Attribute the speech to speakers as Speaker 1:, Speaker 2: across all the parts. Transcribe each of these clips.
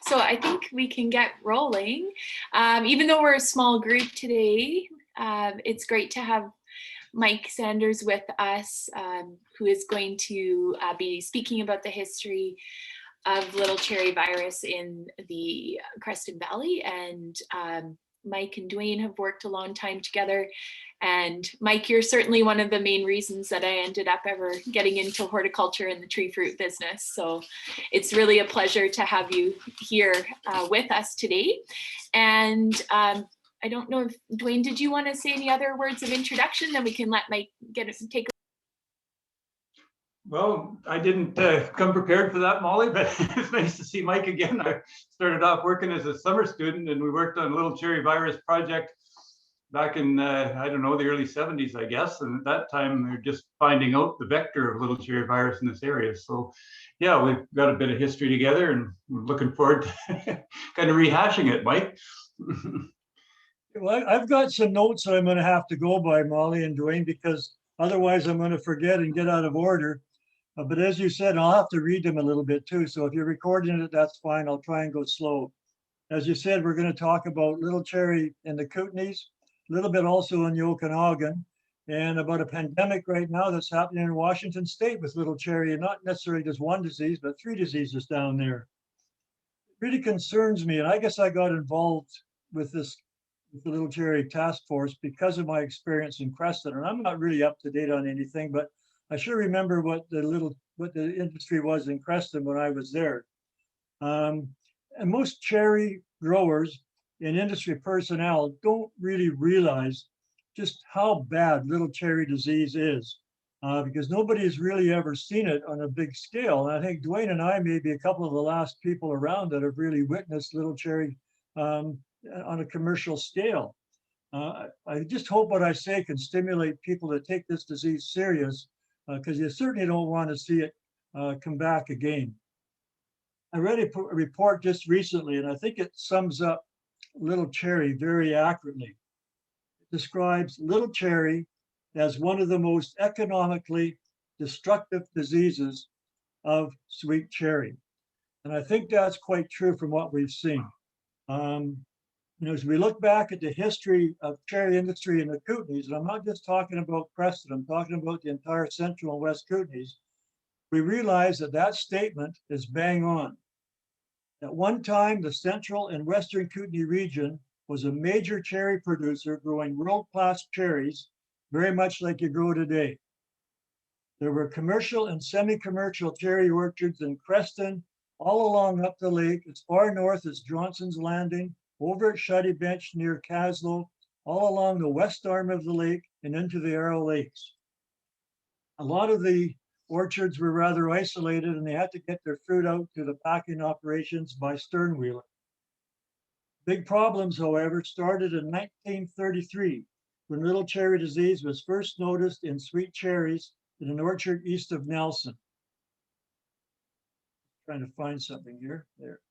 Speaker 1: So I think we can get rolling. Even though we're a small group today, it's great to have Mike Sanders with us, who is going to be speaking about the history of little cherry virus in the Creston Valley. And Mike and Dwayne have worked a long time together. And Mike, you're certainly one of the main reasons that I ended up ever getting into horticulture and the tree fruit business. So it's really a pleasure to have you here with us today. And I don't know if, Dwayne, did you want to say any other words of introduction? Then we can let Mike take.
Speaker 2: Well, I didn't come prepared for that, Molly, but it's nice to see Mike again. I started off working as a summer student, and we worked on a little cherry virus project back in, I don't know, the early 70s, I guess. And at that time, we were just finding out the vector of little cherry virus in this area. So yeah, we've got a bit of history together, and we're looking forward to kind of rehashing it, Mike.
Speaker 3: Well, I've got some notes that I'm going to have to go by, Molly and Dwayne, because otherwise I'm going to forget and get out of order. But as you said, I'll have to read them a little bit too. So if you're recording it, that's fine. I'll try and go slow. As you said, we're going to talk about little cherry in the Kootenays, a little bit also in the Okanagan, and about a pandemic right now that's happening in Washington State with little cherry, and not necessarily just one disease, but 3 diseases down there. It really concerns me, and I guess I got involved with this with the Little Cherry Task Force because of my experience in Creston. And I'm not really up to date on anything, but I sure remember what the industry was in Creston when I was there. And most cherry growers and industry personnel don't really realize just how bad little cherry disease is, because nobody has really ever seen it on a big scale. And I think Dwayne and I may be a couple of the last people around that have really witnessed little cherry on a commercial scale. I just hope what I say can stimulate people to take this disease serious, because you certainly don't want to see it come back again. I read a report just recently, and I think it sums up little cherry very accurately. It describes little cherry as one of the most economically destructive diseases of sweet cherry. And I think that's quite true from what we've seen. As we look back at the history of cherry industry in the Kootenays, and I'm not just talking about Creston, I'm talking about the entire central and west Kootenays, we realize that that statement is bang on. At one time, the central and western Kootenay region was a major cherry producer growing world-class cherries, very much like you grow today. There were commercial and semi-commercial cherry orchards in Creston, all along up the lake, as far north as Johnson's Landing, over at Shuddy Bench near Caslow, all along the west arm of the lake and into the Arrow Lakes. A lot of the orchards were rather isolated, and they had to get their fruit out to the packing operations by sternwheeler. Big problems, however, started in 1933, when little cherry disease was first noticed in sweet cherries in an orchard east of Nelson. Trying to find something here. There.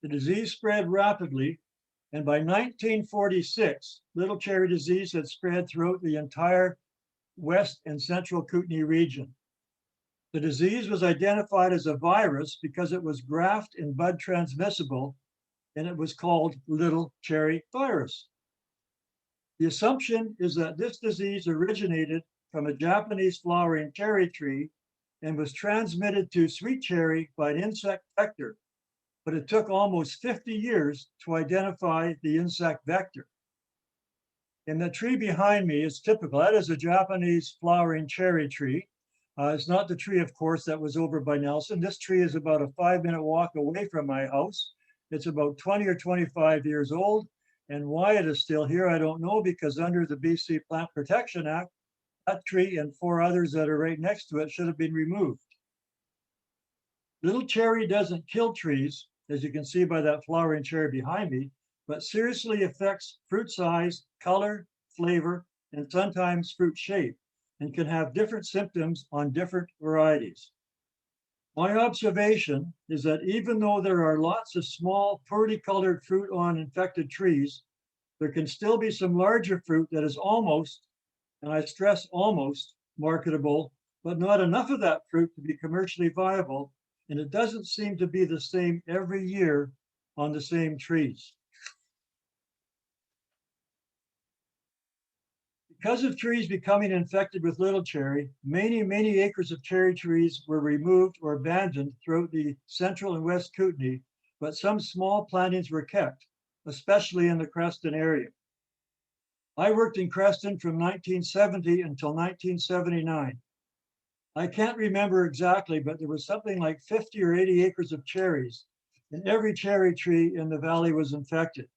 Speaker 3: The disease spread rapidly, and by 1946, little cherry disease had spread throughout the entire west and central Kootenay region. The disease was identified as a virus because it was graft and bud transmissible, and it was called little cherry virus. The assumption is that this disease originated from a Japanese flowering cherry tree and was transmitted to sweet cherry by an insect vector, but it took almost 50 years to identify the insect vector. And the tree behind me is typical. That is a Japanese flowering cherry tree. It's not the tree, of course, that was over by Nelson. This tree is about a 5-minute walk away from my house. It's about 20 or 25 years old. And why it is still here, I don't know, because under the BC Plant Protection Act, that tree and 4 others that are right next to it should have been removed. Little cherry doesn't kill trees, as you can see by that flowering cherry behind me, but seriously affects fruit size, color, flavor, and sometimes fruit shape, and can have different symptoms on different varieties. My observation is that even though there are lots of small, poorly colored fruit on infected trees, There can still be some larger fruit that is almost, and I stress almost, marketable, but not enough of that fruit to be commercially viable, and it doesn't seem to be the same every year on the same trees. Because of trees becoming infected with little cherry, many acres of cherry trees were removed or abandoned throughout the central and west Kootenay, but some small plantings were kept, especially in the Creston area. I worked in Creston from 1970 until 1979. I can't remember exactly, but there was something like 50 or 80 acres of cherries, and every cherry tree in the valley was infected.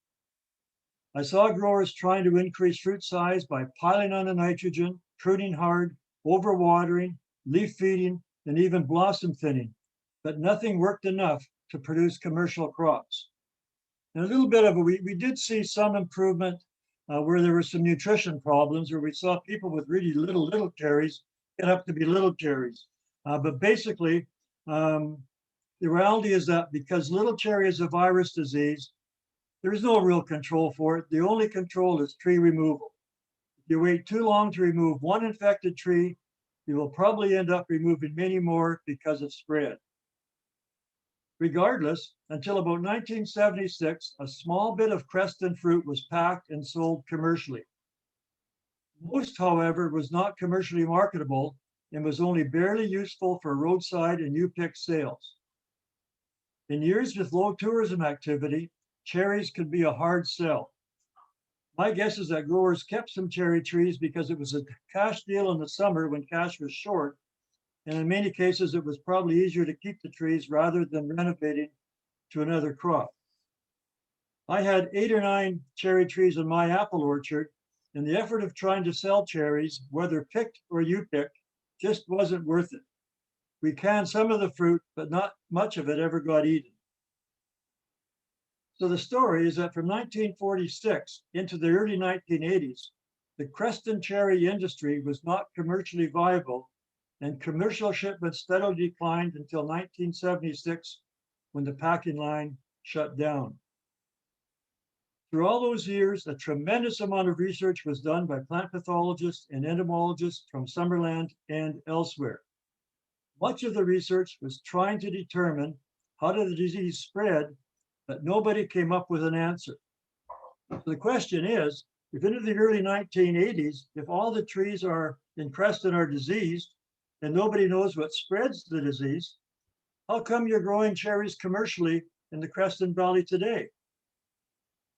Speaker 3: I saw growers trying to increase fruit size by piling on the nitrogen, pruning hard, overwatering, leaf feeding, and even blossom thinning, but nothing worked enough to produce commercial crops. And a little bit of we did see some improvement where there were some nutrition problems, where we saw people with really little cherries get up to be little cherries. But basically, the reality is that because little cherry is a virus disease, there's no real control for it. The only control is tree removal. If you wait too long to remove one infected tree, you will probably end up removing many more because of spread. Regardless, until about 1976, a small bit of Creston fruit was packed and sold commercially. Most, however, was not commercially marketable and was only barely useful for roadside and U-pick sales. In years with low tourism activity, cherries could be a hard sell. My guess is that growers kept some cherry trees because it was a cash deal in the summer when cash was short, and in many cases it was probably easier to keep the trees rather than renovating to another crop. I had 8 or 9 cherry trees in my apple orchard, and the effort of trying to sell cherries, whether picked or U-picked, just wasn't worth it. We canned some of the fruit, but not much of it ever got eaten. So the story is that from 1946 into the early 1980s, the Creston cherry industry was not commercially viable, and commercial shipments steadily declined until 1976, when the packing line shut down. Through all those years, a tremendous amount of research was done by plant pathologists and entomologists from Summerland and elsewhere. Much of the research was trying to determine how did the disease spread, but nobody came up with an answer. So the question is, if into the early 1980s, if all the trees in Creston are diseased and nobody knows what spreads the disease, how come you're growing cherries commercially in the Creston Valley today?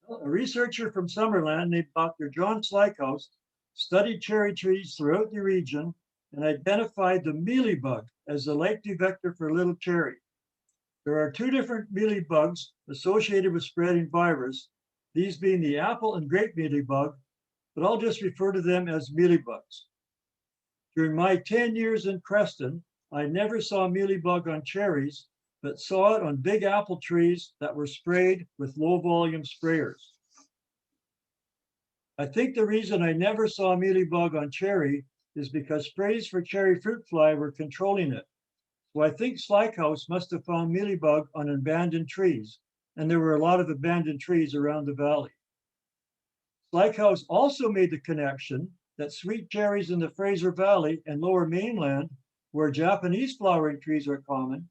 Speaker 3: Well, a researcher from Summerland named Dr. John Slykehouse studied cherry trees throughout the region and identified the mealybug as the likely vector for little cherry. There are 2 different mealybugs associated with spreading virus, these being the apple and grape mealybug, but I'll just refer to them as mealybugs. During my 10 years in Creston, I never saw mealybug on cherries, but saw it on big apple trees that were sprayed with low volume sprayers. I think the reason I never saw mealybug on cherry is because sprays for cherry fruit fly were controlling it. So I think Slykehouse must have found mealybug on abandoned trees, and there were a lot of abandoned trees around the valley. Slykehouse also made the connection that sweet cherries in the Fraser Valley and Lower Mainland, where Japanese flowering trees are common,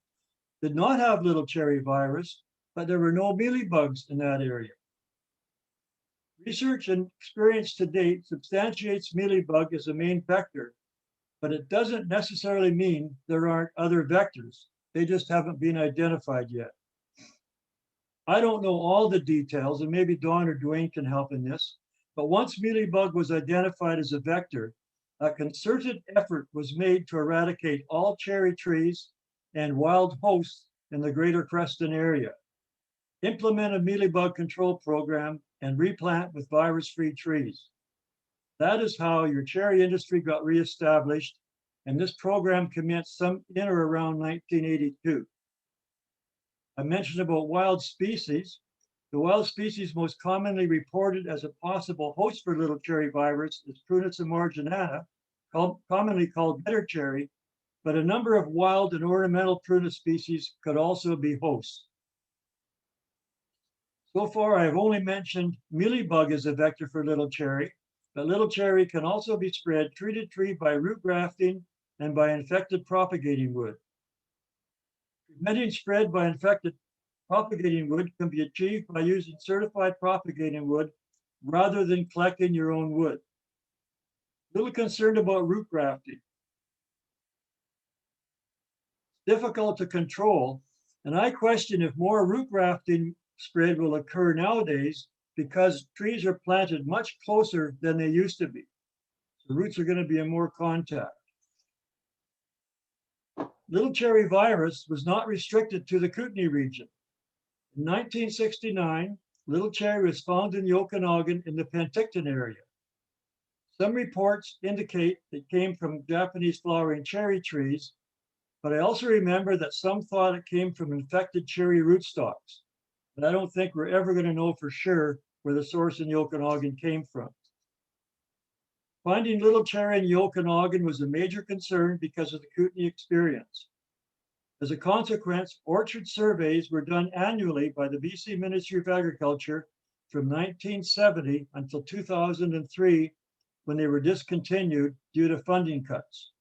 Speaker 3: did not have little cherry virus, but there were no mealybugs in that area. Research and experience to date substantiates mealybug as a main vector, but it doesn't necessarily mean there aren't other vectors. They just haven't been identified yet. I don't know all the details, and maybe Dawn or Dwayne can help in this, but once mealybug was identified as a vector, a concerted effort was made to eradicate all cherry trees and wild hosts in the greater Creston area, implement a mealybug control program, and replant with virus-free trees. That is how your cherry industry got reestablished, and this program commenced in or around 1982. I mentioned about wild species. The wild species most commonly reported as a possible host for little cherry virus is Prunus marginata, commonly called bitter cherry, but a number of wild and ornamental prunus species could also be hosts. So far, I've only mentioned mealybug as a vector for little cherry, but little cherry can also be spread tree to tree by root grafting and by infected propagating wood. Preventing spread by infected propagating wood can be achieved by using certified propagating wood rather than collecting your own wood. Little concerned about root grafting. It's difficult to control, and I question if more root grafting spread will occur nowadays because trees are planted much closer than they used to be. So roots are going to be in more contact. Little cherry virus was not restricted to the Kootenay region. In 1969, little cherry was found in the Okanagan in the Penticton area. Some reports indicate it came from Japanese flowering cherry trees, but I also remember that some thought it came from infected cherry rootstocks. But I don't think we're ever going to know for sure where the source in the Okanagan came from. Finding little cherry in the Okanagan was a major concern because of the Kootenay experience. As a consequence, orchard surveys were done annually by the BC Ministry of Agriculture from 1970 until 2003, when they were discontinued due to funding cuts.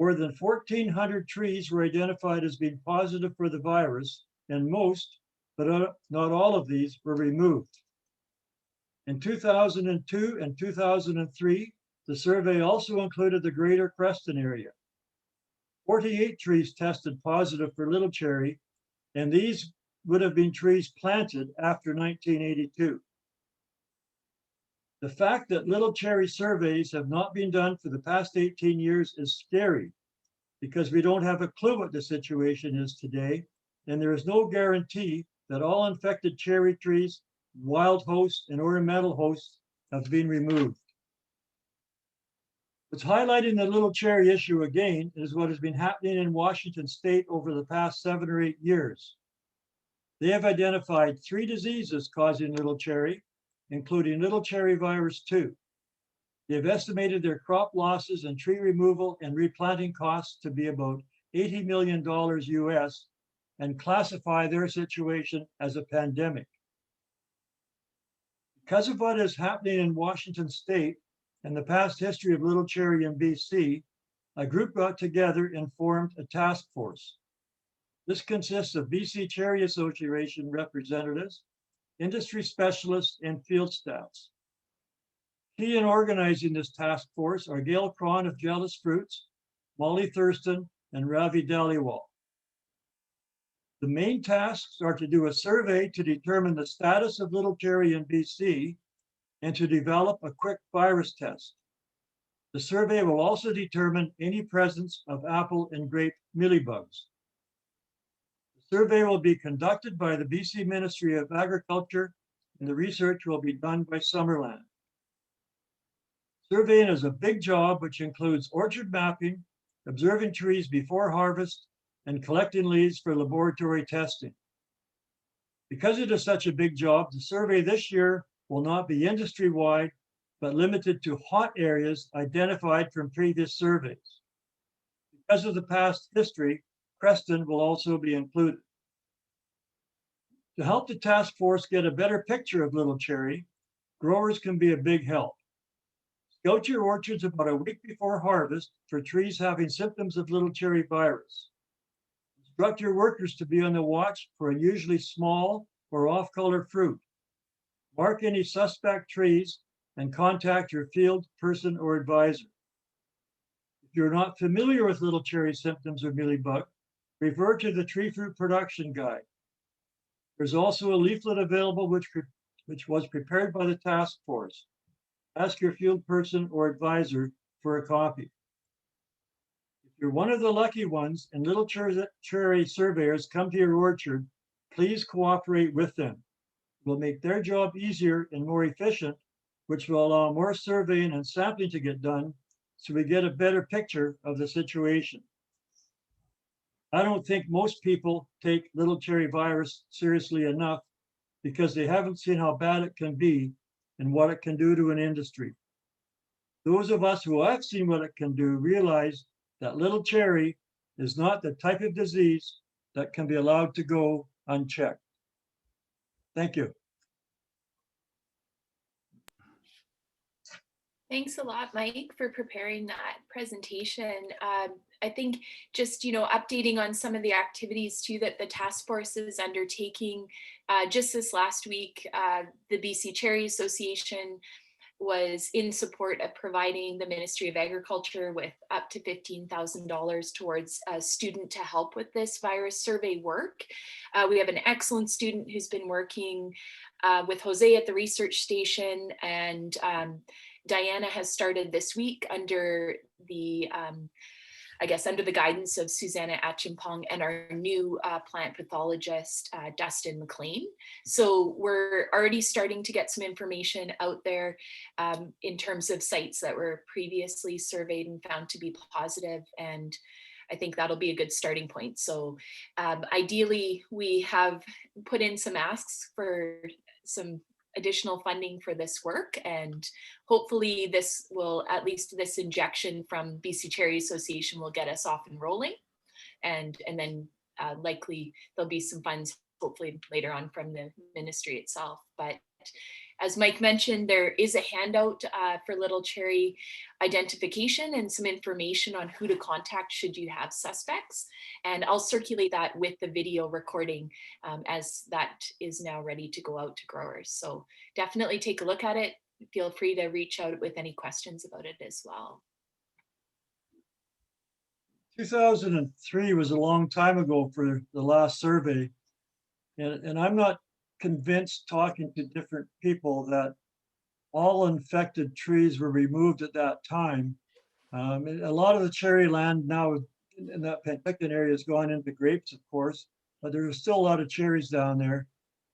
Speaker 3: More than 1,400 trees were identified as being positive for the virus, and most, but not all of these, were removed. In 2002 and 2003, the survey also included the Greater Creston area. 48 trees tested positive for little cherry, and these would have been trees planted after 1982. The fact that little cherry surveys have not been done for the past 18 years is scary because we don't have a clue what the situation is today, and there is no guarantee that all infected cherry trees, wild hosts, and ornamental hosts have been removed. What's highlighting the little cherry issue again is what has been happening in Washington state over the past 7 or 8 years. They have identified 3 diseases causing little cherry, including little cherry virus 2. They have estimated their crop losses and tree removal and replanting costs to be about $80 million US, and classify their situation as a pandemic. Because of what is happening in Washington state and the past history of little cherry in BC, a group got together and formed a task force. This consists of BC Cherry Association representatives, industry specialists, and field staffs. Key in organizing this task force are Gail Cron of Jealous Fruits, Molly Thurston, and Ravi Dhaliwal. The main tasks are to do a survey to determine the status of little cherry in BC and to develop a quick virus test. The survey will also determine any presence of apple and grape mealybugs. The survey will be conducted by the BC Ministry of Agriculture, and the research will be done by Summerland. Surveying is a big job which includes orchard mapping, observing trees before harvest, and collecting leaves for laboratory testing. Because it is such a big job, the survey this year will not be industry-wide, but limited to hot areas identified from previous surveys. Because of the past history, Creston will also be included. To help the task force get a better picture of little cherry, growers can be a big help. Scout your orchards about a week before harvest for trees having symptoms of little cherry virus. Instruct your workers to be on the watch for unusually small or off-color fruit. Mark any suspect trees and contact your field person or advisor. If you're not familiar with little cherry symptoms or mealybug, refer to the Tree Fruit Production Guide. There's also a leaflet available which was prepared by the task force. Ask your field person or advisor for a copy. If you're one of the lucky ones and little cherry surveyors come to your orchard, please cooperate with them. It will make their job easier and more efficient, which will allow more surveying and sampling to get done so we get a better picture of the situation. I don't think most people take little cherry virus seriously enough because they haven't seen how bad it can be and what it can do to an industry. Those of us who have seen what it can do realize that little cherry is not the type of disease that can be allowed to go unchecked. Thank you.
Speaker 1: Thanks a lot, Mike, for preparing that presentation. I think just, updating on some of the activities too that the task force is undertaking. Just this last week, the BC Cherry Association was in support of providing the Ministry of Agriculture with up to $15,000 towards a student to help with this virus survey work. We have an excellent student who's been working with Jose at the research station, and Diana has started this week under the under the guidance of Susanna Achimpong and our new plant pathologist, Dustin McLean. So we're already starting to get some information out there in terms of sites that were previously surveyed and found to be positive. And I think that'll be a good starting point. So ideally, we have put in some asks for some additional funding for this work, and hopefully this will, at least this injection from BC Cherry Association, will get us off and rolling, and then likely there'll be some funds hopefully later on from the ministry itself. But as Mike mentioned, there is a handout for Little Cherry identification and some information on who to contact should you have suspects. And I'll circulate that with the video recording as that is now ready to go out to growers. So definitely take a look at it. Feel free to reach out with any questions about it as well.
Speaker 3: 2003 was a long time ago for the last survey. And I'm not convinced, talking to different people, that all infected trees were removed at that time. A lot of the cherry land now in that Penticton area has gone into grapes, of course, but there's still a lot of cherries down there.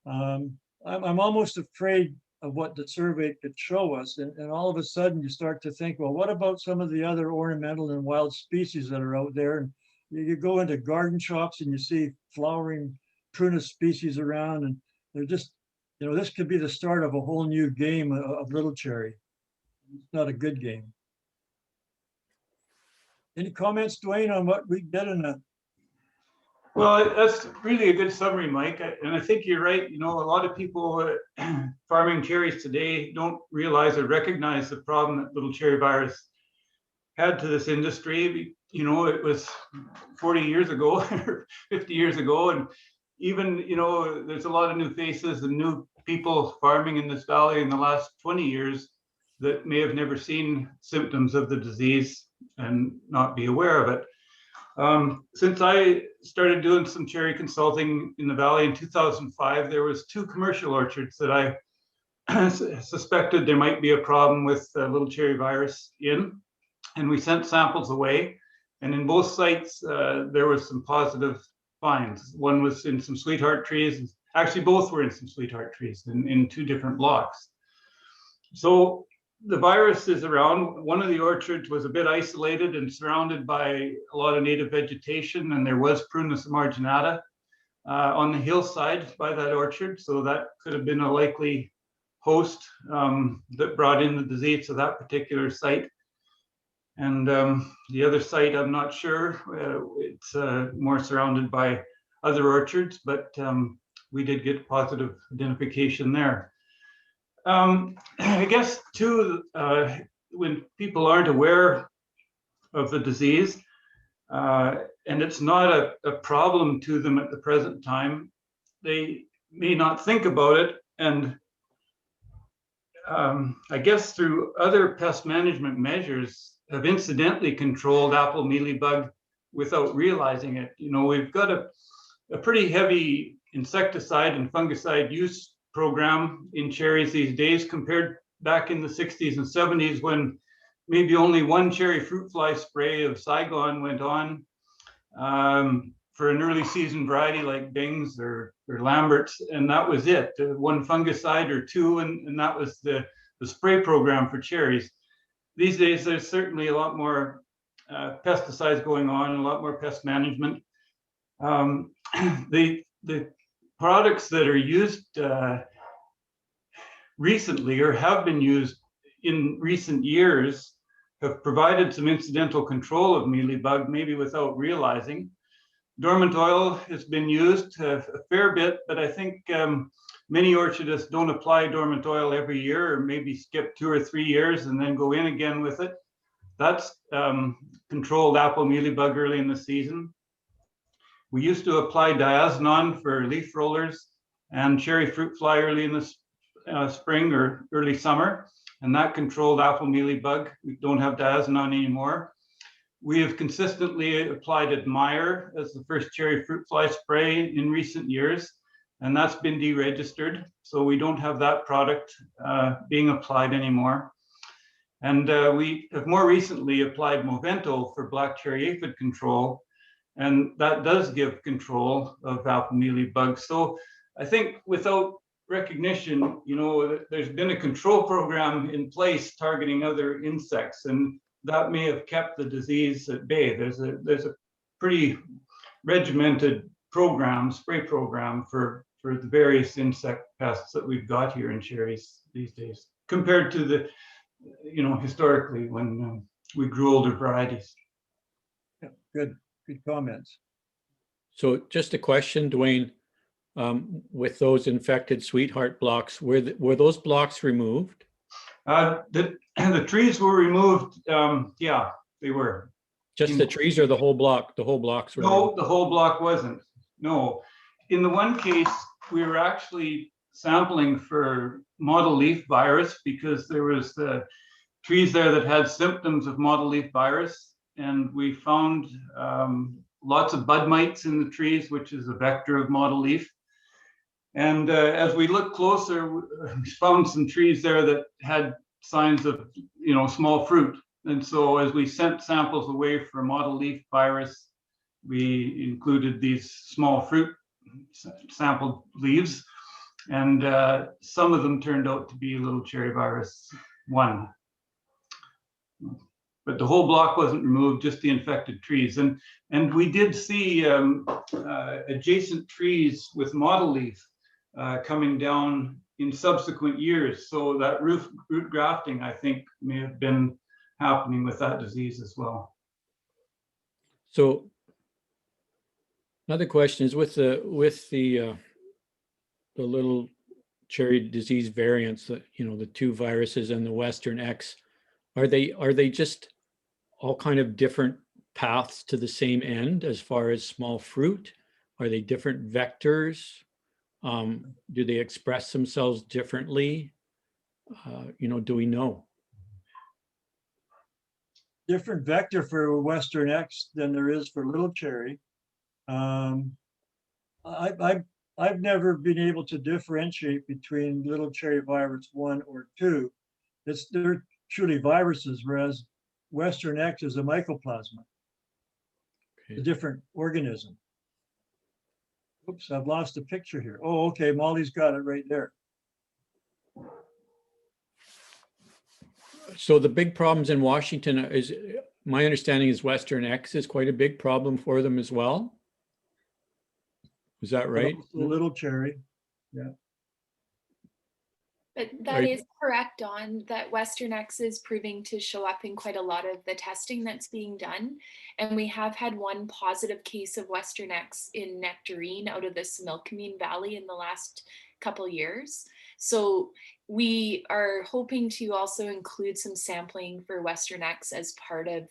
Speaker 3: I'm almost afraid of what the survey could show us. And all of a sudden you start to think, well, what about some of the other ornamental and wild species that are out there? And you go into garden shops and you see flowering prunus species around, and they're just, this could be the start of a whole new game of little cherry. It's not a good game. Any comments, Dwayne, on what we did in that?
Speaker 2: Well, that's really a good summary, Mike. And I think you're right. A lot of people farming cherries today don't realize or recognize the problem that little cherry virus had to this industry. It was 40 years ago or 50 years ago. And even, there's a lot of new faces and new people farming in this valley in the last 20 years that may have never seen symptoms of the disease and not be aware of it. Since I started doing some cherry consulting in the valley in 2005, there was 2 commercial orchards that I suspected there might be a problem with little cherry virus in, and we sent samples away. And in both sites, there was some positive finds. One was in some sweetheart trees. Actually, both were in some sweetheart trees in 2 different blocks. So the virus is around. One of the orchards was a bit isolated and surrounded by a lot of native vegetation, and there was Prunus marginata on the hillside by that orchard. So that could have been a likely host that brought in the disease to that particular site. And the other site, I'm not sure. It's more surrounded by other orchards, but we did get positive identification there. I guess too, when people aren't aware of the disease, and it's not a problem to them at the present time, they may not think about it. And I guess through other pest management measures, have incidentally controlled apple mealybug without realizing it. We've got a pretty heavy insecticide and fungicide use program in cherries these days, compared back in the 60s and 70s when maybe only 1 cherry fruit fly spray of Saigon went on for an early season variety like Bing's or Lambert's, and that was it. 1 fungicide or 2, and that was the spray program for cherries. These days, there's certainly a lot more pesticides going on, a lot more pest management. The products that are used recently or have been used in recent years have provided some incidental control of mealybug, maybe without realizing. Dormant oil has been used a fair bit, but I think many orchardists don't apply dormant oil every year, or maybe skip 2 or 3 years and then go in again with it. That's controlled apple mealybug early in the season. We used to apply diazinon for leaf rollers and cherry fruit fly early in the spring or early summer, and that controlled apple mealybug. We don't have diazinon anymore. We have consistently applied Admire as the first cherry fruit fly spray in recent years, and that's been deregistered. So we don't have that product being applied anymore. And we have more recently applied Movento for black cherry aphid control, and that does give control of apple mealybug. So I think without recognition, you know, there's been a control program in place targeting other insects, and that may have kept the disease at bay. There's a pretty regimented program, spray program for the various insect pests that we've got here in cherries these days, compared to the, you know, historically when we grew older varieties.
Speaker 3: Yeah, good comments.
Speaker 4: So just a question, Dwayne, with those infected sweetheart blocks, were those blocks removed?
Speaker 2: The trees were removed. Yeah, they were.
Speaker 4: Just the trees or the whole block? The whole blocks were removed?
Speaker 2: No, the whole block wasn't. No. In the one case, we were actually sampling for mottle leaf virus because there was trees there that had symptoms of mottle leaf virus. And we found lots of bud mites in the trees, which is a vector of mottle leaf. And as we looked closer, we found some trees there that had signs of, you know, small fruit. And so as we sent samples away for mottle leaf virus, we included these small fruit sampled leaves. And some of them turned out to be little cherry virus 1. But the whole block wasn't removed, just the infected trees. And we did see adjacent trees with mottle leaf coming down in subsequent years. So that root grafting, I think, may have been happening with that disease as well.
Speaker 4: So another question is with the little cherry disease variants, that, you know, the 2 viruses and the Western X, are they just all kind of different paths to the same end as far as small fruit? Are they different vectors? Do they express themselves differently? You know, do we know?
Speaker 3: Different vector for Western X than there is for little cherry. I've never been able to differentiate between little cherry virus 1 or 2. They're truly viruses, whereas Western X is a mycoplasma,
Speaker 4: Okay.
Speaker 3: a different organism. Oops, I've lost a picture here. Oh, okay, Molly's got it right there.
Speaker 4: So the big problems in Washington is, my understanding is Western X is quite a big problem for them as well. Is that right?
Speaker 3: A little cherry.
Speaker 1: But that is correct, Don, that Western X is proving to show up in quite a lot of the testing that's being done. And we have had 1 positive case of Western X in nectarine out of the Similkameen Valley in the last couple years. So we are hoping to also include some sampling for Western X as part of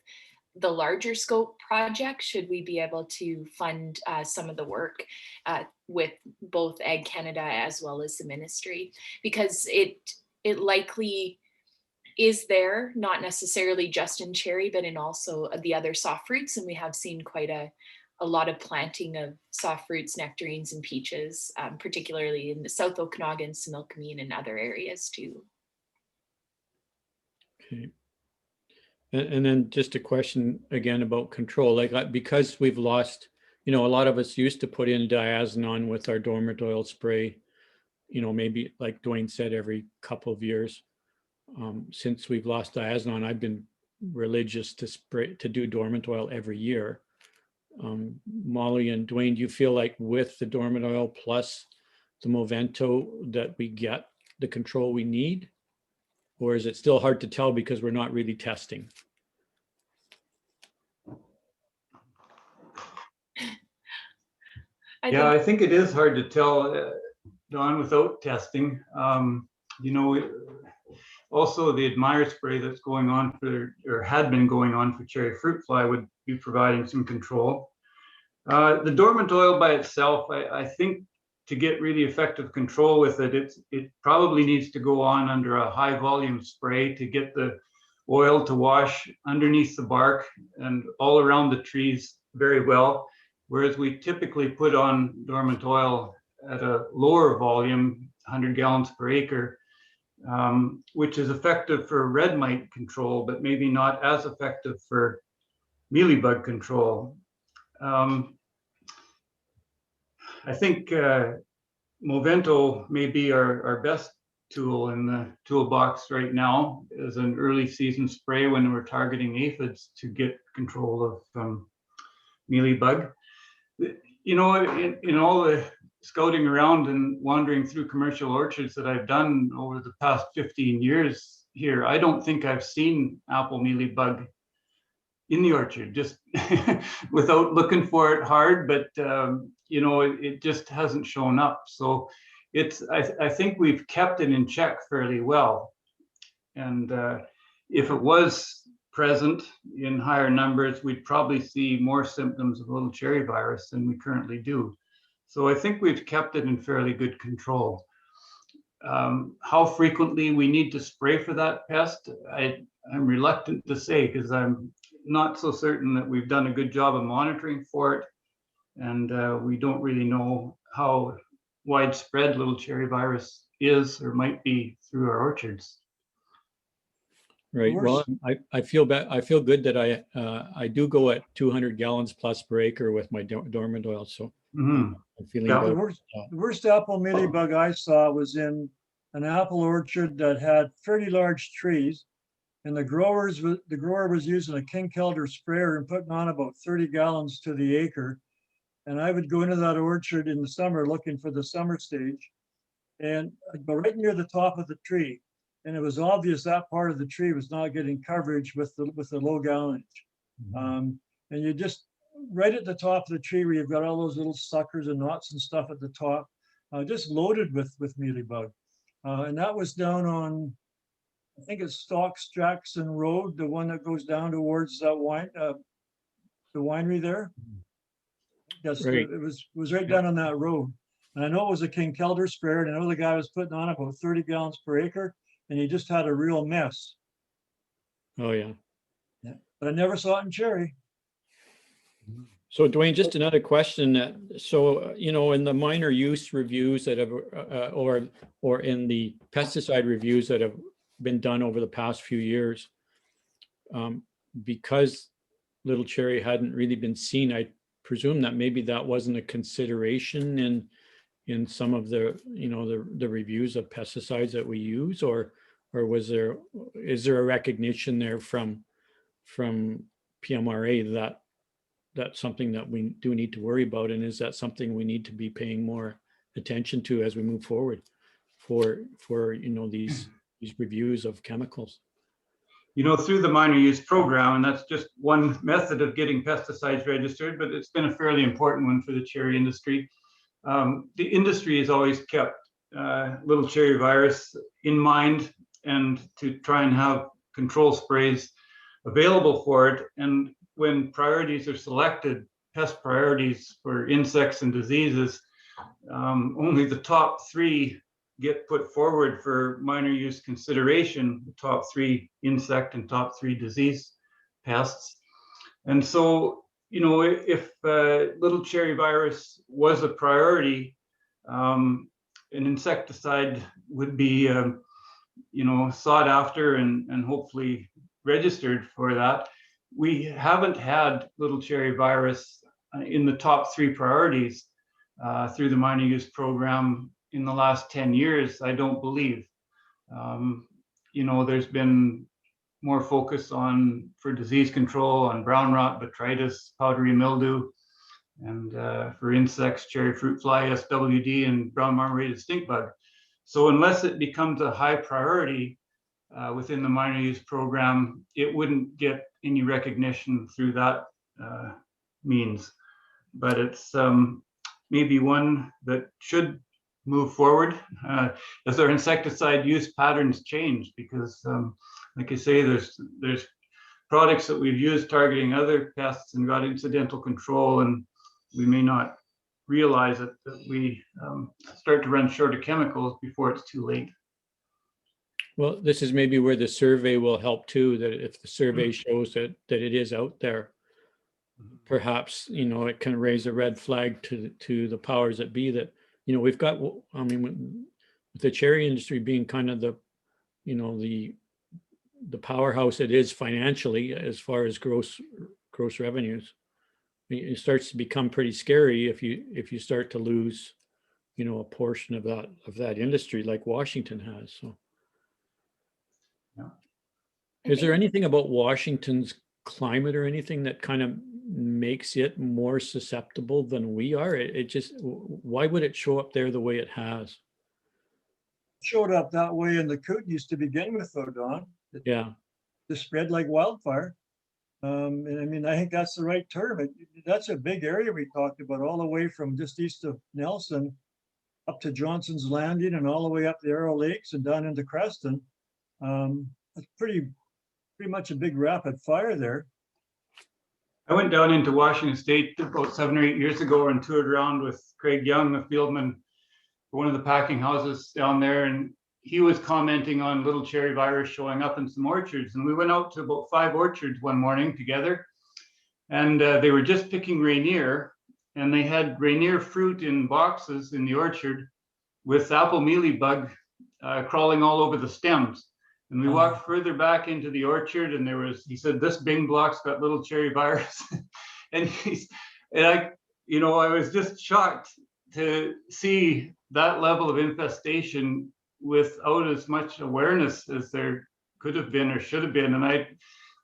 Speaker 1: the larger scope project, should we be able to fund some of the work with both Ag Canada as well as the ministry, because it likely is there, not necessarily just in cherry, but in also the other soft fruits. And we have seen quite a lot of planting of soft fruits, nectarines, and peaches, particularly in the South Okanagan, Similkameen, and other areas too.
Speaker 4: Okay. And then just a question again about control, like because we've lost, you know, a lot of us used to put in diazinon with our dormant oil spray, you know, maybe like Dwayne said, every couple of years. Since we've lost diazinon, I've been religious to do dormant oil every year. Molly and Dwayne, do you feel like with the dormant oil plus the Movento that we get the control we need? Or is it still hard to tell because we're not really testing?
Speaker 2: I think it is hard to tell. Don, without testing. You know, also the Admire spray that's going on for, or had been going on for cherry fruit fly would be providing some control. The dormant oil by itself, I think to get really effective control with it, it probably needs to go on under a high volume spray to get the oil to wash underneath the bark and all around the trees very well. Whereas we typically put on dormant oil at a lower volume, 100 gallons per acre, which is effective for red mite control, but maybe not as effective for mealybug control. I think Movento may be our best tool in the toolbox right now as an early season spray when we're targeting aphids to get control of mealybug. You know, in all the scouting around and wandering through commercial orchards that I've done over the past 15 years here, I don't think I've seen apple mealybug in the orchard, just without looking for it hard, but you know, it just hasn't shown up. So it's, I think we've kept it in check fairly well. And if it was present in higher numbers, we'd probably see more symptoms of little cherry virus than we currently do. So I think we've kept it in fairly good control. How frequently we need to spray for that pest, I'm reluctant to say, because I'm not so certain that we've done a good job of monitoring for it. And we don't really know how widespread little cherry virus is or might be through our orchards.
Speaker 4: Right. Well, I feel bad. I feel good that I do go at 200 gallons plus per acre with my dormant oil. So I'm feeling
Speaker 3: The
Speaker 4: good.
Speaker 3: worst apple mealybug I saw was in an apple orchard that had fairly large trees, and the grower was using a King Kelder sprayer and putting on about 30 gallons to the acre. And I would go into that orchard in the summer looking for the summer stage, and I'd go right near the top of the tree. And it was obvious that part of the tree was not getting coverage with the low gallonage. And you just, right at the top of the tree where you've got all those little suckers and knots and stuff at the top, just loaded with mealybug. And that was down on, I think it's Stocks Jackson Road, the one that goes down towards that the winery there. Yes,
Speaker 4: Right.
Speaker 3: it was right down on that road. And I know it was a King Kelder sprayer, and I know the guy was putting on about 30 gallons per acre, and he just had a real mess.
Speaker 4: Oh, yeah.
Speaker 3: Yeah. But I never saw it in cherry.
Speaker 4: So Dwayne, just another question. So, you know, in the minor use reviews that have, or in the pesticide reviews that have been done over the past few years, because little cherry hadn't really been seen, I presume that maybe that wasn't a consideration in some of the, you know, the reviews of pesticides that we use, or is there a recognition there from PMRA that that's something that we do need to worry about, and is that something we need to be paying more attention to as we move forward for you know, these reviews of chemicals?
Speaker 2: You know, through the minor use program, and that's just one method of getting pesticides registered, but it's been a fairly important one for the cherry industry. The industry has always kept little cherry virus in mind, and to try and have control sprays available for it. And when priorities are selected, pest priorities for insects and diseases, only the top 3 get put forward for minor use consideration, the top 3 insect and top 3 disease pests. And so, you know, if little cherry virus was a priority, an insecticide would be, you know, sought after and hopefully registered for that. We haven't had little cherry virus in the top 3 priorities through the minor use program in the last 10 years, I don't believe. You know, there's been more focus for disease control on brown rot, botrytis, powdery mildew, and for insects, cherry fruit fly, SWD, and brown marmorated stink bug. So unless it becomes a high priority within the minor use program, it wouldn't get any recognition through that means. But it's maybe one that should move forward as our insecticide use patterns change, because like I say, there's products that we've used targeting other pests and got incidental control, and we may not realize it, that we start to run short of chemicals before it's too late.
Speaker 4: Well, this is maybe where the survey will help too, that if the survey shows that it is out there, perhaps, it can raise a red flag to the powers that be that, we've got, I mean, with the cherry industry being kind of the powerhouse it is financially as far as gross revenues, it starts to become pretty scary if you start to lose, a portion of that industry like Washington has. So,
Speaker 2: yeah.
Speaker 4: Is there anything about Washington's climate or anything that kind of makes it more susceptible than we are? It just, why would it show up there the way it has?
Speaker 3: Showed up that way in the Kootenays to begin with, though, Don.
Speaker 4: Yeah.
Speaker 3: To spread like wildfire. And I mean, I think that's the right term. That's a big area we talked about, all the way from just east of Nelson up to Johnson's Landing and all the way up the Arrow Lakes and down into Creston. It's pretty much a big rapid fire there.
Speaker 2: I went down into Washington State about 7 or 8 years ago and toured around with Craig Young, a fieldman for one of the packing houses down there, and he was commenting on little cherry virus showing up in some orchards. And we went out to about 5 orchards one morning together, and they were just picking Rainier, and they had Rainier fruit in boxes in the orchard with apple mealybug crawling all over the stems. And we walked further back into the orchard, and he said, this Bing block's got little cherry virus. and I was just shocked to see that level of infestation without as much awareness as there could have been or should have been. And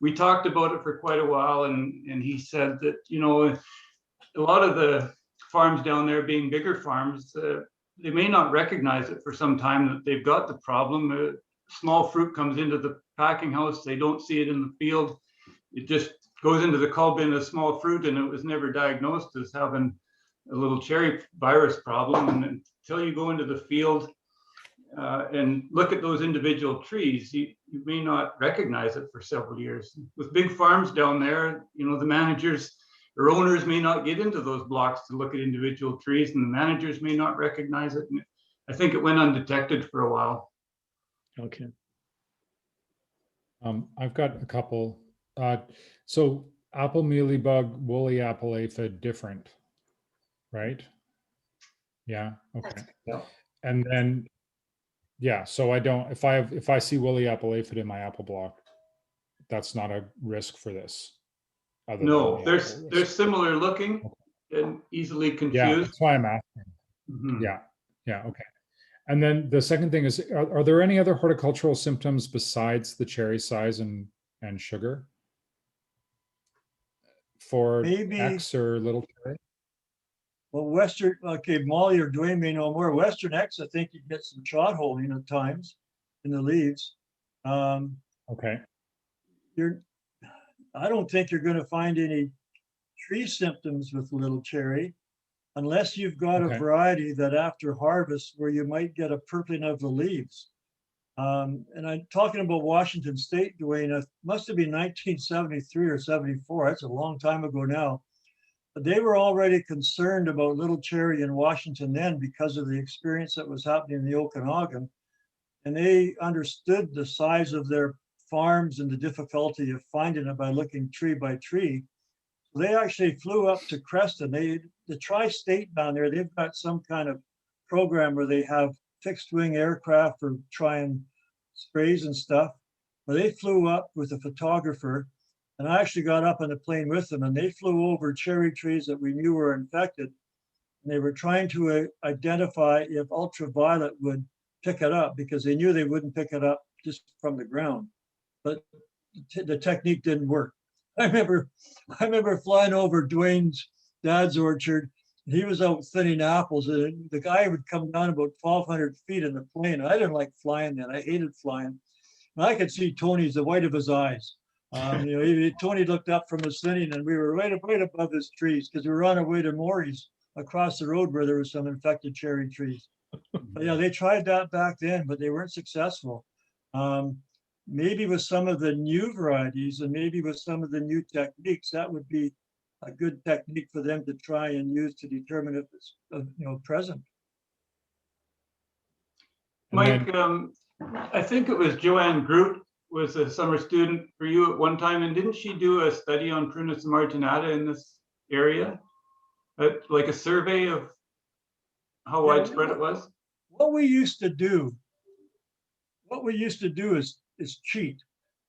Speaker 2: we talked about it for quite a while, and he said that, a lot of the farms down there being bigger farms, they may not recognize it for some time that they've got the problem. Small fruit comes into the packing house, they don't see it in the field. It just goes into the cull bin as small fruit, and it was never diagnosed as having a little cherry virus problem. And until you go into the field and look at those individual trees, you may not recognize it for several years. With big farms down there, the managers or owners may not get into those blocks to look at individual trees, and the managers may not recognize it. And I think it went undetected for a while.
Speaker 4: Okay.
Speaker 5: I've got a couple. So apple mealybug, woolly apple aphid, different, right? Yeah. Okay.
Speaker 2: Yeah.
Speaker 5: And then, yeah. So I don't. If I see woolly apple aphid in my apple block, that's not a risk for this.
Speaker 2: No, they're similar looking and easily confused.
Speaker 5: Yeah, that's why I'm asking.
Speaker 2: Mm-hmm.
Speaker 5: Yeah. Yeah. Okay. And then the second thing is, are there any other horticultural symptoms besides the cherry size and sugar for
Speaker 3: Maybe,
Speaker 5: X or little cherry?
Speaker 3: well, Molly or Dwayne may know more. Western X, I think you get some shot holding at times in the leaves.
Speaker 5: Okay.
Speaker 3: I don't think you're going to find any tree symptoms with little cherry, unless you've got a variety that after harvest where you might get a purpling of the leaves. And I'm talking about Washington State, Dwayne, it must have been 1973 or 74. That's a long time ago now. But they were already concerned about little cherry in Washington then because of the experience that was happening in the Okanagan. And they understood the size of their farms and the difficulty of finding it by looking tree by tree. They actually flew up to Creston. The tri-state down there, they've got some kind of program where they have fixed wing aircraft for trying sprays and stuff. But they flew up with a photographer, and I actually got up on the plane with them, and they flew over cherry trees that we knew were infected. And they were trying to identify if ultraviolet would pick it up, because they knew they wouldn't pick it up just from the ground. But the technique didn't work. I remember flying over Dwayne's dad's orchard. He was out thinning apples, and the guy would come down about 1,200 feet in the plane. I didn't like flying then. I hated flying. And I could see Tony's the white of his eyes. Tony looked up from his thinning, and we were right above his trees because we were on our way to Morey's across the road where there was some infected cherry trees. But yeah, they tried that back then, but they weren't successful. Maybe with some of the new varieties and maybe with some of the new techniques, that would be a good technique for them to try and use to determine if it's, present.
Speaker 5: And then-
Speaker 2: Mike, I think it was Joanne Groot was a summer student for you at one time, and didn't she do a study on Prunus marginata in this area? Like a survey of how widespread it was?
Speaker 3: What we used to do is cheat.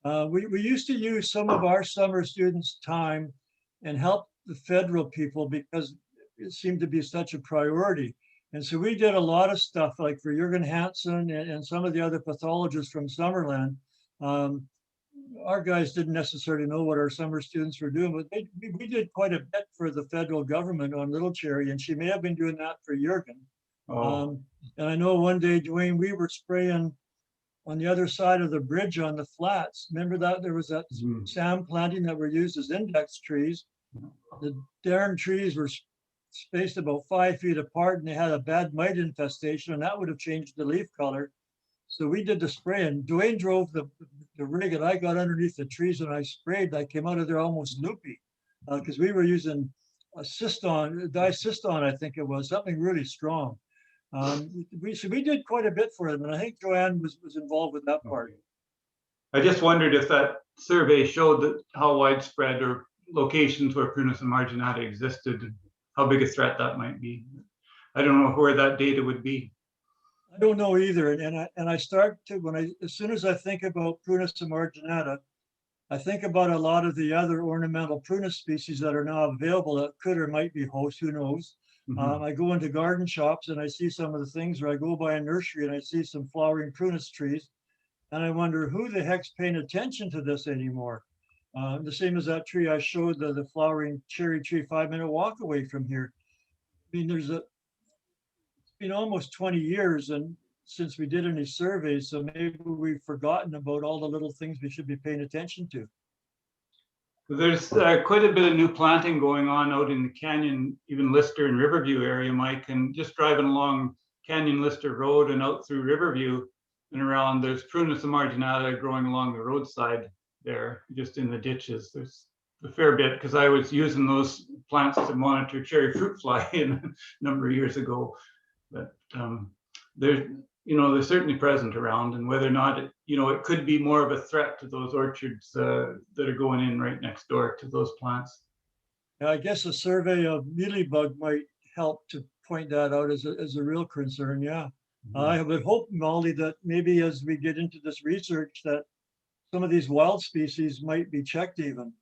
Speaker 3: We used to use some of our summer students' time and help the federal people because it seemed to be such a priority. And so we did a lot of stuff like for Jürgen Hansen and some of the other pathologists from Summerland. Our guys didn't necessarily know what our summer students were doing, but we did quite a bit for the federal government on Little Cherry, and she may have been doing that for Jürgen.
Speaker 2: Oh,
Speaker 3: And I know one day, Dwayne, we were spraying on the other side of the bridge on the flats. Remember that there was that SAM planting that were used as index trees. The darn trees were spaced about 5 feet apart and they had a bad mite infestation, and that would have changed the leaf color. So we did the spray, and Dwayne drove the rig, and I got underneath the trees and I sprayed. I came out of there almost loopy because we were using a disyston, I think it was, something really strong. We did quite a bit for them, and I think Joanne was involved with that part.
Speaker 2: I just wondered if that survey showed that how widespread or locations where Prunus marginata existed, and how big a threat that might be. I don't know where that data would be.
Speaker 3: I don't know either, and I start to as soon as I think about Prunus marginata, I think about a lot of the other ornamental prunus species that are now available that could or might be host, who knows. I go into garden shops and I see some of the things, or I go by a nursery and I see some flowering prunus trees, and I wonder who the heck's paying attention to this anymore. The same as that tree I showed, the flowering cherry tree 5-minute walk away from here. I mean, it's been almost 20 years and since we did any surveys, so maybe we've forgotten about all the little things we should be paying attention to.
Speaker 2: There's quite a bit of new planting going on out in the Canyon, even Lister and Riverview area, Mike, and just driving along Canyon Lister Road and out through Riverview and around, there's Prunus marginata growing along the roadside there, just in the ditches. There's a fair bit, because I was using those plants to monitor cherry fruit fly a number of years ago. But they're certainly present around, and whether or not it could be more of a threat to those orchards that are going in right next door to those plants.
Speaker 3: I guess a survey of mealybug might help to point that out as a real concern. Yeah, I would hope, Molly, that maybe as we get into this research, that some of these wild species might be checked even.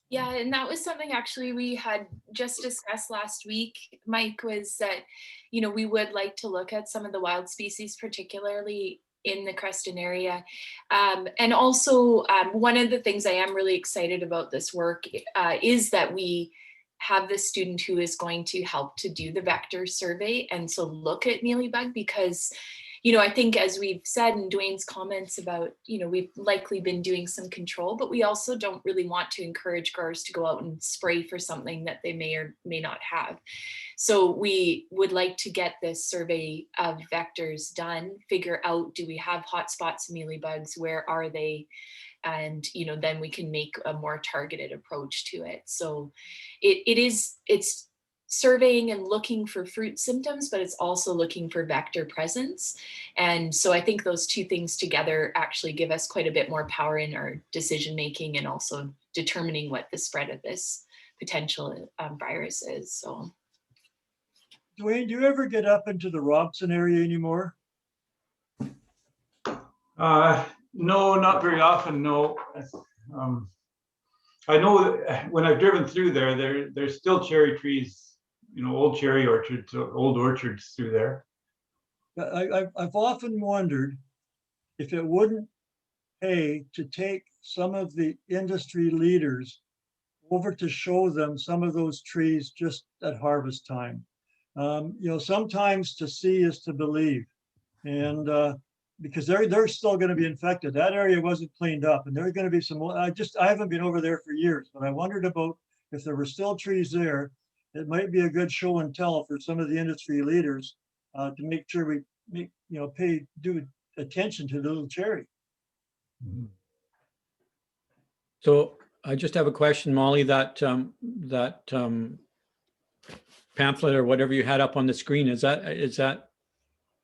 Speaker 1: Yeah, and that was something actually we had just discussed last week, Mike, was that, we would like to look at some of the wild species, particularly in the Creston area. And also, one of the things I am really excited about this work is that we have this student who is going to help to do the vector survey and so look at mealybug, because I think, as we've said in Dwayne's comments about, we've likely been doing some control, but we also don't really want to encourage growers to go out and spray for something that they may or may not have. So we would like to get this survey of vectors done, figure out, do we have hotspots of mealybugs? Where are they? And, then we can make a more targeted approach to it. So it's surveying and looking for fruit symptoms, but it's also looking for vector presence. And so I think those two things together actually give us quite a bit more power in our decision making and also determining what the spread of this potential virus is. So,
Speaker 3: Dwayne, do you ever get up into the Robbson area anymore?
Speaker 2: No, not very often, no. I know that when I've driven through there's still cherry trees, old cherry orchards, old orchards through there.
Speaker 3: I've often wondered if it wouldn't pay to take some of the industry leaders over to show them some of those trees just at harvest time. Sometimes to see is to believe, and because they're still going to be infected. That area wasn't cleaned up, and there are going to be some. I haven't been over there for years, but I wondered about if there were still trees there. It might be a good show and tell for some of the industry leaders to make sure we do attention to the little cherry.
Speaker 4: So I just have a question, Molly, that pamphlet or whatever you had up on the screen, is that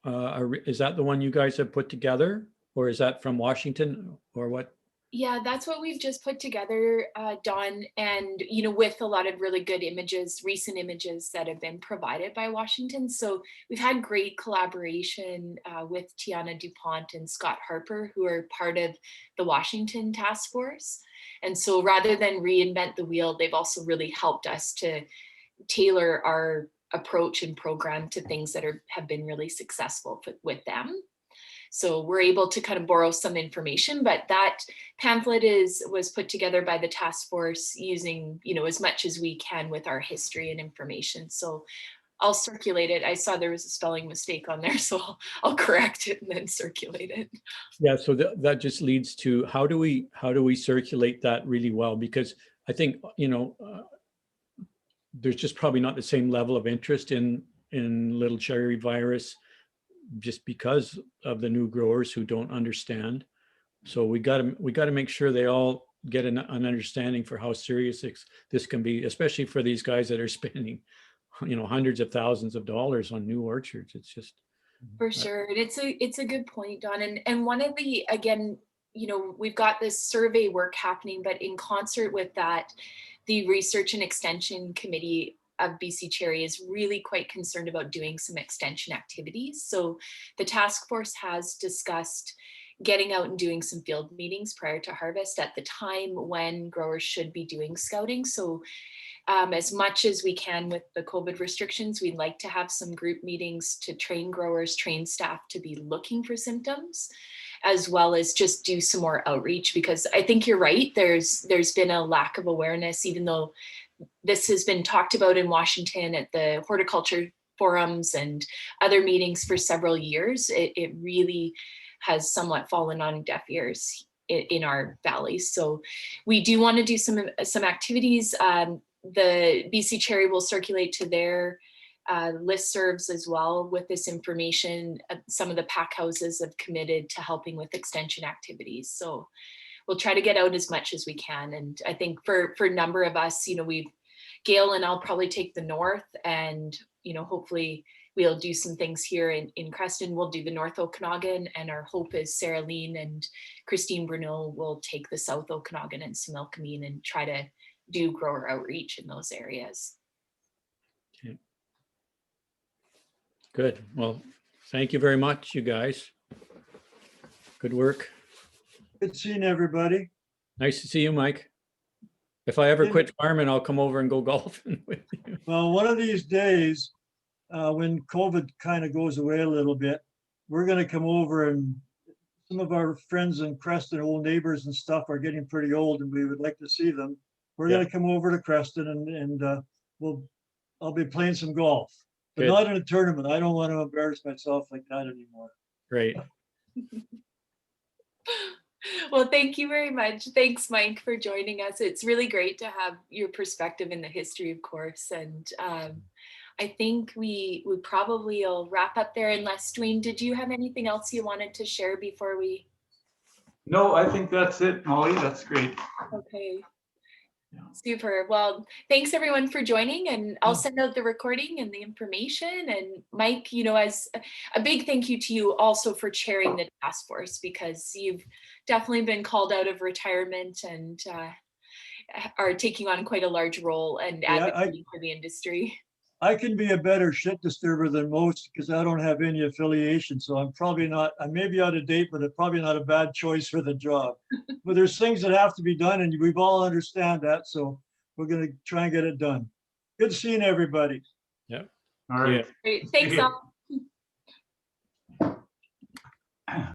Speaker 4: the one you guys have put together, or is that from Washington, or what?
Speaker 1: Yeah, that's what we've just put together, Don, and with a lot of really good images, recent images that have been provided by Washington. So we've had great collaboration with Tiana DuPont and Scott Harper, who are part of the Washington task force. And so rather than reinvent the wheel, they've also really helped us to tailor our approach and program to things that have been really successful with them. So we're able to kind of borrow some information, but that pamphlet was put together by the task force using, as much as we can with our history and information. So I'll circulate it. I saw there was a spelling mistake on there, so I'll correct it and then circulate it.
Speaker 4: Yeah, so that just leads to how do we circulate that really well? Because I think, there's just probably not the same level of interest in little cherry virus, just because of the new growers who don't understand. So we got to make sure they all get an understanding for how serious this can be, especially for these guys that are spending, hundreds of thousands of dollars on new orchards. It's just
Speaker 1: for sure. And it's a good point, Don. And one of the, again, we've got this survey work happening, but in concert with that, the Research and Extension Committee of BC Cherry is really quite concerned about doing some extension activities. So the task force has discussed getting out and doing some field meetings prior to harvest at the time when growers should be doing scouting. So as much as we can with the COVID restrictions, we'd like to have some group meetings to train growers, train staff to be looking for symptoms, as well as just do some more outreach, because I think you're right. There's been a lack of awareness, even though this has been talked about in Washington at the horticulture forums and other meetings for several years. It really has somewhat fallen on deaf ears in our valleys. So we do want to do some activities. The BC Cherry will circulate to their listservs as well with this information. Some of the pack houses have committed to helping with extension activities. So we'll try to get out as much as we can. And I think for a number of us, Gail and I'll probably take the north, and hopefully we'll do some things here in Creston. We'll do the North Okanagan, and our hope is Sarah Lean and Christine Bruneau will take the South Okanagan and Similkameen and try to do grower outreach in those areas.
Speaker 4: Okay. Good. Well, thank you very much, you guys. Good work.
Speaker 3: Good seeing everybody.
Speaker 4: Nice to see you, Mike. If I ever quit farming, I'll come over and go golfing with you.
Speaker 3: Well, one of these days, when COVID kind of goes away a little bit, we're going to come over, and some of our friends in Creston, old neighbors and stuff, are getting pretty old, and we would like to see them. We're going to come over to Creston, and I'll be playing some golf, but
Speaker 4: Good.
Speaker 3: not in a tournament. I don't want to embarrass myself like that anymore.
Speaker 4: Great.
Speaker 1: Well, thank you very much. Thanks, Mike, for joining us. It's really great to have your perspective in the history, of course. And I think we probably will wrap up there, unless, Dwayne, did you have anything else you wanted to share before we?
Speaker 2: No, I think that's it, Molly. That's great.
Speaker 1: Okay. Super. Well, thanks everyone for joining, and I'll send out the recording and the information. And Mike, as a big thank you to you also for chairing the task force, because you've definitely been called out of retirement and are taking on quite a large role and advocating for the industry.
Speaker 3: I can be a better shit disturber than most because I don't have any affiliation. So I'm probably not, I may be out of date, but it's probably not a bad choice for the job. But there's things that have to be done, and we've all understand that. So we're going to try and get it done. Good seeing everybody.
Speaker 4: Yeah.
Speaker 2: All right.
Speaker 1: Great. Thanks all.